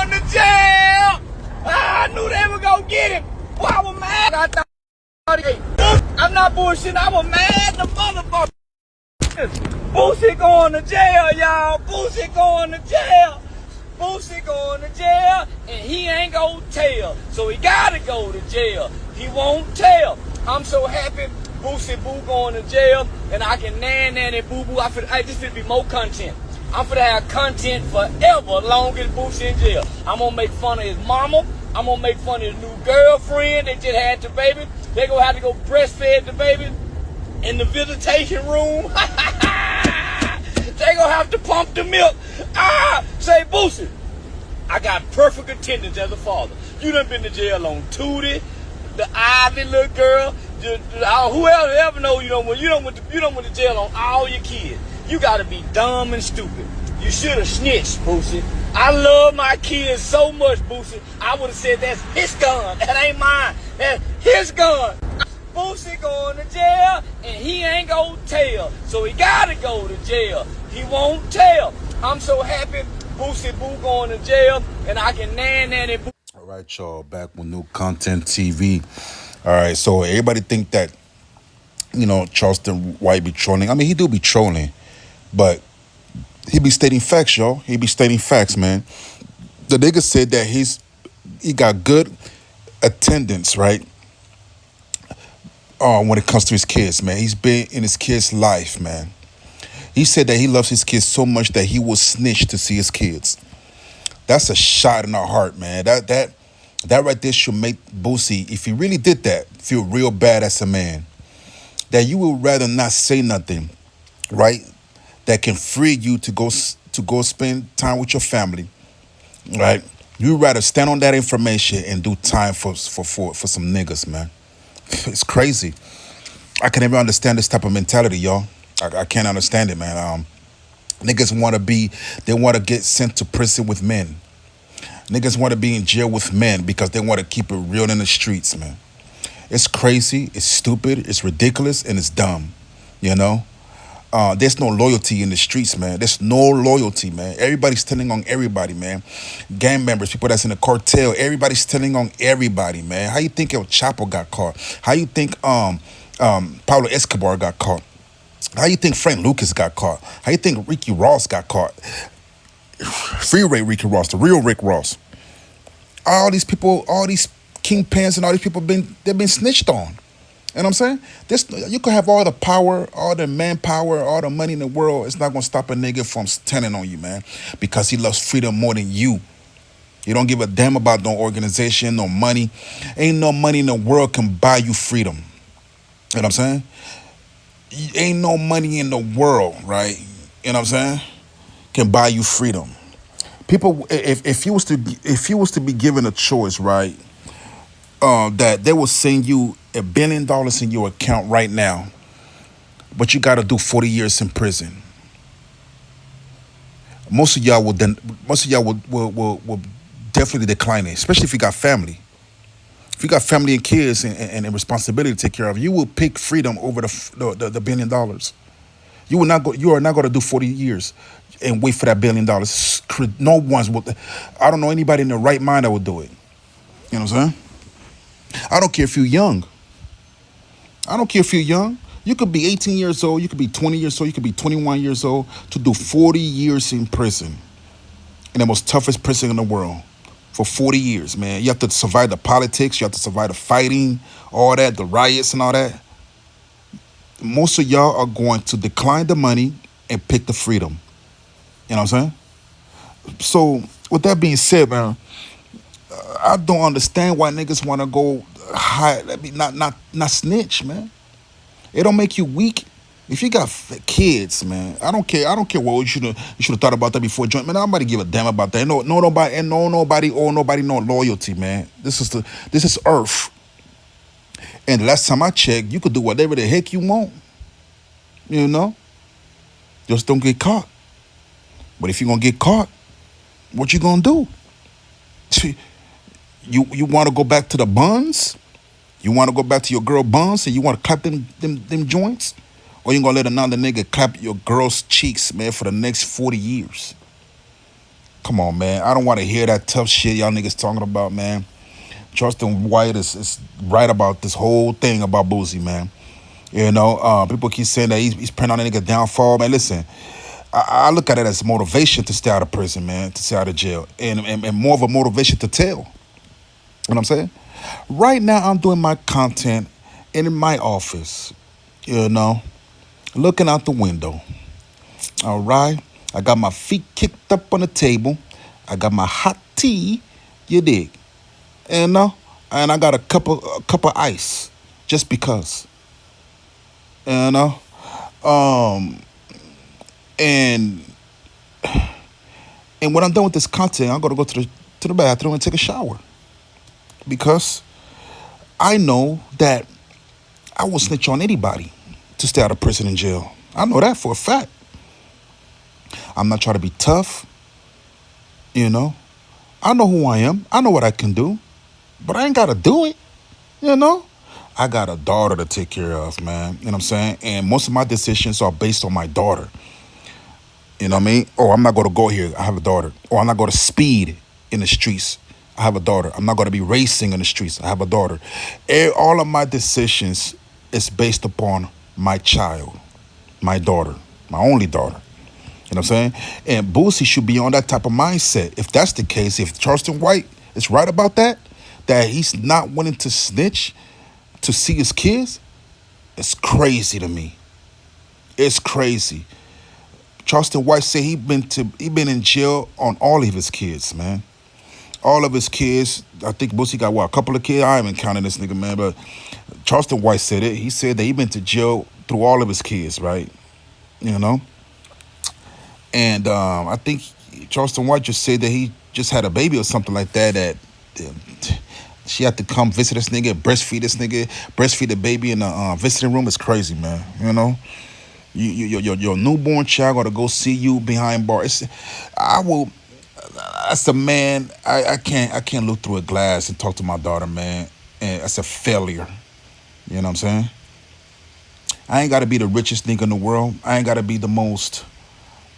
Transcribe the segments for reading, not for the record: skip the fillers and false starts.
going to jail. I knew they were gonna get him. Boy, I was mad. I thought, I'm not bullshitting. I was mad the motherfucker. Boosie going to jail, y'all. Boosie going to jail. Boosie going to jail, and he ain't gonna tell. So he gotta go to jail. He won't tell. I'm so happy Boosie Boo going to jail, and I can nanny boo boo. This finna be more content. I'm finna have content forever long as Boosie in jail. I'm gonna make fun of his mama. I'm gonna make fun of his new girlfriend that just had the baby. They gonna have to go breastfeed the baby in the visitation room. They gonna have to pump the milk. Say, Boosie, I got perfect attendance as a father. You done been to jail on Tootie, the Ivy little girl, whoever ever know you done went to jail on all your kids. You gotta be dumb and stupid. You should have snitched, Boosie. I love my kids so much, Boosie. I would have said that's his gun. That ain't mine. That's his gun. Boosie going to jail, and he ain't gonna tell. So he gotta go to jail. He won't tell. I'm so happy Boosie Boo going to jail, and I can nanny boo. All right, y'all, back with new content TV. All right, so everybody think that, Charleston White be trolling. I mean, he do be trolling, but he be stating facts, y'all. He be stating facts, man. The nigga said that he got good attendance, right? When it comes to his kids, man. He's been in his kids' life, man. He said that he loves his kids so much that he will snitch to see his kids. That's a shot in our heart, man. That right there should make Boosie, if he really did that, feel real bad as a man. That you would rather not say nothing, right? That can free you to go spend time with your family, right? You'd rather stand on that information and do time for some niggas, man. It's crazy. I can never understand this type of mentality, y'all. I can't understand it, man. Niggas they want to get sent to prison with men. Niggas want to be in jail with men because they want to keep it real in the streets, man. It's crazy, it's stupid, it's ridiculous, and it's dumb, There's no loyalty in the streets, man. There's no loyalty, man. Everybody's telling on everybody, man. Gang members, people that's in the cartel, everybody's telling on everybody, man. How you think El Chapo got caught? How you think Pablo Escobar got caught? How you think Frank Lucas got caught? How you think Ricky Ross got caught? Freeway Ricky Ross, the real Rick Ross. All these people, all these kingpins and all these people they've been snitched on. You know what I'm saying? You could have all the power, all the manpower, all the money in the world. It's not going to stop a nigga from standing on you, man, because he loves freedom more than you. You don't give a damn about no organization, no money. Ain't no money in the world can buy you freedom. You know what I'm saying? Ain't no money in the world, right? You know what I'm saying? Can buy you freedom. People, if you was to be given a choice, right, that they will send you $1 billion in your account right now, but you got to do 40 years in prison. Most of y'all will definitely decline it, especially if you got family. If you got family and kids and a responsibility to take care of, you will pick freedom over the $1 billion. You are not going to do 40 years and wait for that $1 billion. No one's will. I don't know anybody in their right mind that would do it. You know what I'm saying? I don't care if you're young. You could be 18 years old, you could be 20 years old, you could be 21 years old to do 40 years in prison. In the most toughest prison in the world. For 40 years, man. You have to survive the politics, you have to survive the fighting, all that, the riots and all that. Most of y'all are going to decline the money and pick the freedom. You know what I'm saying? So, with that being said, man, I don't understand why niggas want to go hide, not snitch, man. It don't make you weak. If you got kids, man, I don't care. Well, you should have thought about that before joining. Man, nobody give a damn about that. Nobody no loyalty, man. This is Earth. And last time I checked, you could do whatever the heck you want. Just don't get caught. But if you're gonna get caught, what you gonna do? You want to go back to the buns? You want to go back to your girl buns and you want to clap them joints? Or you gonna let another nigga clap your girl's cheeks, man, for the next 40 years? Come on, man. I don't want to hear that tough shit y'all niggas talking about, man. Charleston White is right about this whole thing about Boosie, man. You know, people keep saying that he's praying on a nigga downfall, man. Listen, I look at it as motivation to stay out of prison, man, to stay out of jail, and more of a motivation to tell. You know what I'm saying? Right now, I'm doing my content in my office, you know, looking out the window. All right? I got my feet kicked up on the table. I got my hot tea, you dig? And and I got a cup of ice, just because. You know? And when I'm done with this content, I'm gonna go to the bathroom and take a shower. Because I know that I will snitch on anybody to stay out of prison and jail. I know that for a fact. I'm not trying to be tough, you know. I know who I am. I know what I can do. But I ain't gotta do it, you know. I got a daughter to take care of, man. You know what I'm saying? And most of my decisions are based on my daughter. You know what I mean? Oh, I'm not gonna go here. I have a daughter. Or I'm not gonna speed in the streets. I have a daughter. I'm not gonna be racing in the streets. I have a daughter. All of my decisions is based upon my child, my daughter, my only daughter. You know what I'm saying? And Boosie should be on that type of mindset. If that's the case, if Charleston White is right about that he's not willing to snitch to see his kids, it's crazy to me. It's crazy. Charleston White said he been in jail on all of his kids, man. All of his kids. I think Boosie got a couple of kids. I haven't counted this nigga, man, but Charleston White said it. He said that he been to jail through all of his kids, right? You know? And I think Charleston White just said that he just had a baby or something like that. She had to come visit this nigga, breastfeed the baby in the visiting room. Is crazy, man. You know, your newborn child got to go see you behind bars. As a man, I can't look through a glass and talk to my daughter, man. And that's a failure. You know what I'm saying? I ain't got to be the richest nigga in the world. I ain't got to be the most.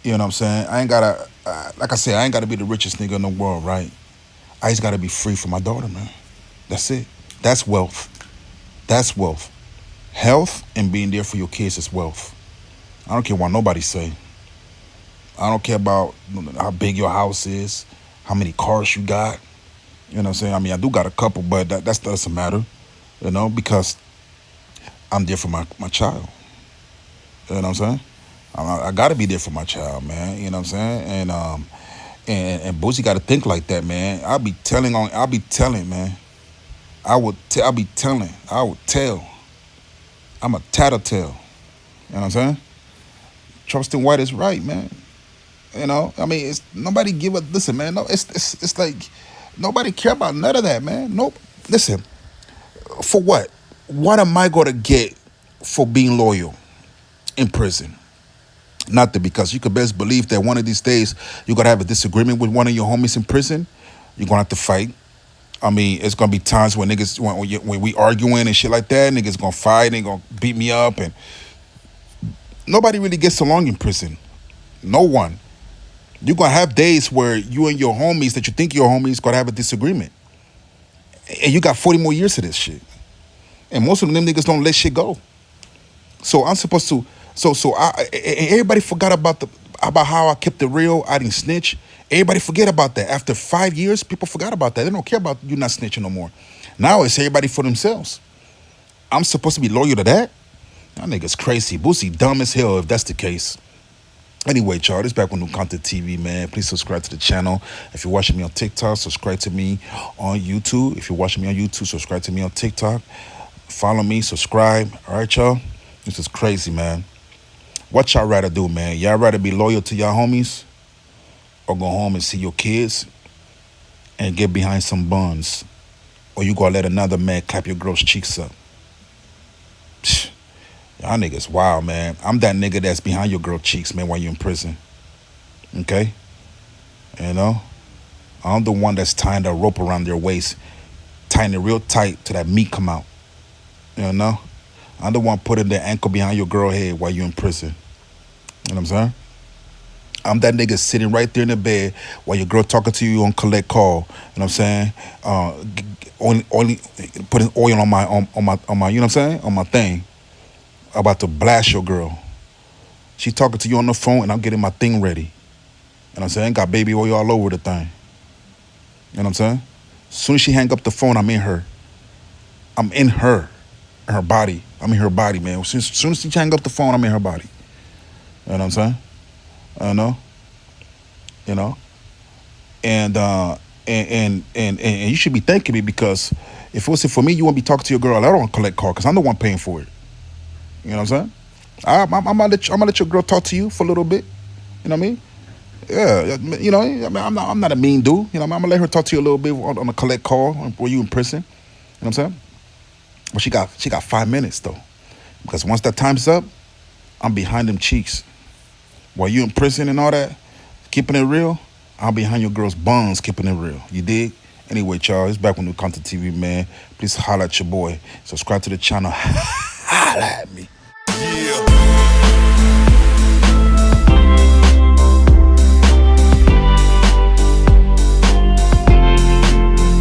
You know what I'm saying? I ain't gotta, like I said, I ain't gotta be the richest nigga in the world, right? I just gotta be free for my daughter, man. That's it. That's wealth. That's wealth. Health and being there for your kids is wealth. I don't care what nobody say. I don't care about how big your house is, how many cars you got. You know what I'm saying? I mean, I do got a couple, but that doesn't matter, you know, because I'm there for my child. You know what I'm saying? I gotta be there for my child, man. You know what I'm saying? And Boosie gotta think like that, man. I'll be telling, man. I'll tell. I'm a tattletale. You know what I'm saying? Charleston White is right, man. You know, I mean, it's nobody give a listen, man. No, it's like nobody care about none of that, man. Nope. Listen, for what? What am I gonna get for being loyal in prison? Nothing, because you could best believe that one of these days you're gonna have a disagreement with one of your homies in prison. You're gonna have to fight. I mean, it's gonna be times when niggas when we arguing and shit like that, niggas gonna fight and gonna beat me up, and nobody really gets along in prison. No one. You're gonna have days where you and your homies that you think your homies gonna have a disagreement, and you got 40 more years of this shit. And most of them niggas don't let shit go. So I'm supposed to. Everybody forgot about how I kept it real. I didn't snitch. Everybody forget about that. After 5 years, people forgot about that. They don't care about you not snitching no more. Now it's everybody for themselves. I'm supposed to be loyal to that? That nigga's crazy. Boosie dumb as hell if that's the case. Anyway, y'all, this back with New Content TV, man. Please subscribe to the channel. If you're watching me on TikTok, subscribe to me on YouTube. If you're watching me on YouTube, subscribe to me on TikTok. Follow me, subscribe. All right, y'all? This is crazy, man. What y'all rather do, man? Y'all rather be loyal to y'all homies or go home and see your kids and get behind some buns? Or you gonna let another man clap your girl's cheeks up? Psh, y'all niggas wild, man. I'm that nigga that's behind your girl cheeks, man, while you're in prison. Okay? You know? I'm the one that's tying the rope around their waist, tying it real tight till that meat come out. You know? I'm the one putting the ankle behind your girl head while you're in prison. You know what I'm saying? I'm that nigga sitting right there in the bed while your girl talking to you on collect call. You know what I'm saying? Only putting oil on my you know what I'm saying? On my thing. About to blast your girl. She talking to you on the phone and I'm getting my thing ready. You know what I'm saying? Got baby oil all over the thing. You know what I'm saying? As soon as she hang up the phone, I'm in her. I'm in her. Her body. I'm in her body, man. As soon as she hang up the phone, I'm in her body. You know what I'm saying? I know. You know? And you should be thanking me, because if it wasn't for me, you won't be talking to your girl at all on collect call, because I'm the one paying for it. You know what I'm saying? I'm gonna let your girl talk to you for a little bit. You know what I mean? Yeah, you know, I mean, I'm not a mean dude. You know, I'm gonna let her talk to you a little bit on a collect call where you in prison. You know what I'm saying? But she got 5 minutes though, because once that time's up, I'm behind them cheeks. While you in prison and all that, keeping it real, I'm behind your girl's buns, keeping it real. You dig? Anyway, y'all, it's back with new content TV, man. Please holla at your boy. Subscribe to the channel. Holla at me.